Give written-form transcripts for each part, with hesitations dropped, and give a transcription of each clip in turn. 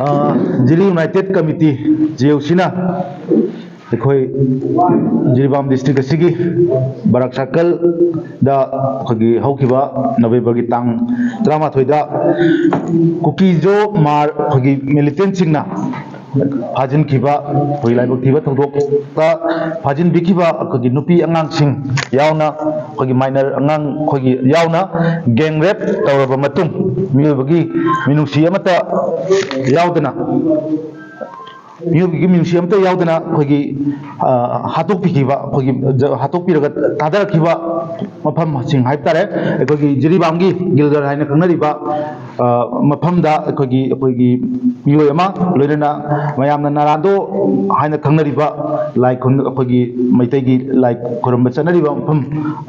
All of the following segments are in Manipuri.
Jili United Committee JUCna अखोई जिरीबाम डिस्ट्रिक्ट असिगी बाराक सर्कल दा खगी हौखिबा नवेम्बर की तांग 13 दा कुकीजो मार खगी मिलिटेंट सिंगना फाजिन खिबा खगी लाइबक खिबा थौदोक ता फाजिन बिखिबा खगी नुपी अंगांग सिंग यावना खगी माइनर अंगांग खगी यावना गैंग रेप तौरबा मतुंग मियोबगी मिनुसी अमता यावदना मियोबगी मिनुसी अमता यावदना खगी हातोकपिखिबा खगी हातोकपिरगा तादरखिबा मफम सिंग हाइबतारे खगी जिरीबामगी गिलगर हाइना खंगनरिबा मफमदा खगी मियोय अमा लोइना मयामना नारादो हाइना खंगनरिबा लाइक खगी मैतैगी लाइक खुरम चनरिबा मफम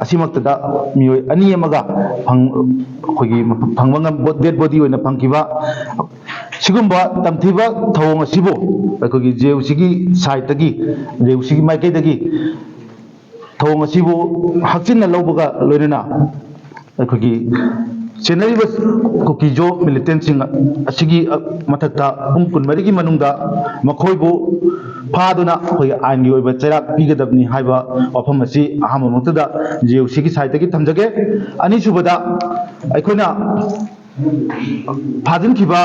असिमक्तदा मियोय अनि अमगा खगी फंगमंगम डेड बॉडी ओइना फंगिबा सिगुम्बा तमथिबा थौंग असिबो खगी जेउसिगी साइटगी जेउसिगी माइकैदगी थौंग असिबो हक्चिनना लौबगा लोइना खगी चेनरिबा कुकीजो मिलिटेंट सिंग असिगी मथक्ता पुंग कुनमरिगी मनुंगदा मखोइबो फादुना खगी आइनगी ओइबा चैराक पिगदबनी हाइबा वाफम असि अहाममक्तदा जेउसिगी साइटगी थमजगे अनिसुबदा अखोइना फाजिन खिबा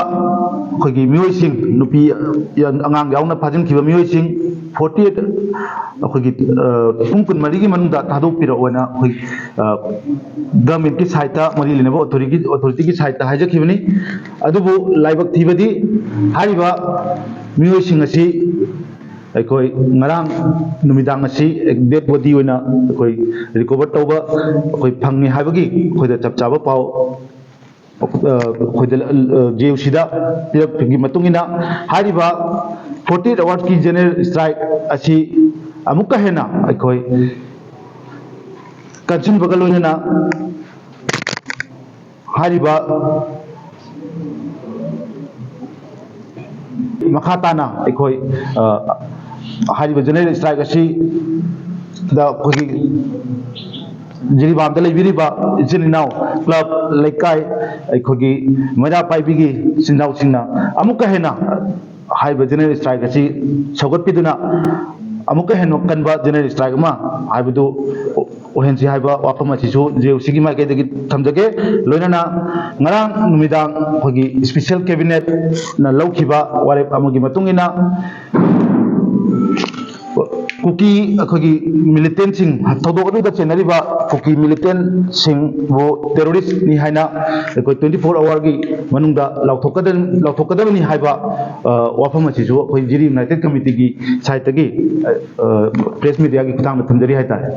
खगी मियोइसिंग नुपी अंगांग यावना फाजिन खिबा मियोइसिंग 48 खगी पुंग कुनमरिगी मनुंगदा थादोकपिरा ओना खगी गवर्नमेंट की साइटा मरी लेनेबो अथॉरिटी की साइटा हाइजखिबनी अदुबो लाइबक थिबदी हारिबा मियोइसिंग असि अखोई ngarang numidaang asi dead body oina अखोई recover तौबा अखोई फंगनी हाइबगी अखोइदा चपचाबा पाव JUCदा पिरपगी मतुंगिना हारिबा 48 आवर्स की जनरल स्ट्राइक असि अमुक हेना अखोई कंसिन बगलोइना हारिबा मखाताना अखोई हारिबा जनरल स्ट्राइक असि दा खगी जिरीबाम लेबिरिबा इचिन इनाव क्लब लेकाई अखोगी मजा पाइबिगी सिंदाव सिंगना अमुक हेना हाइबा जनरल स्ट्राइक असि सौगतपिदुना अमुक हेनो कनबा जनरल स्ट्राइक अमा हाइबदु ओहेंसी हाइबा वाफम असिसु JUCगी माइकैदगी थमजगे लोइनाना ngarang numidaang खगी स्पेशल कैबिनेट ना लौखिबा वारेप अमगी मतुंगिना कुकी अखोगी मिलिटेंट सिंग थौदोकदुदा चेनरिबा कुकी मिलिटेंट सिंग वो टेररिस्ट नि हाइना अखोई 24 आवर की मनुंगदा लाउथोकदबनी हाइबा वाफम असिसु अखोई जिरी यूनाइटेड कमिटी की साइट की प्रेस मीडिया की खुतांग थमजरी हाइतारे।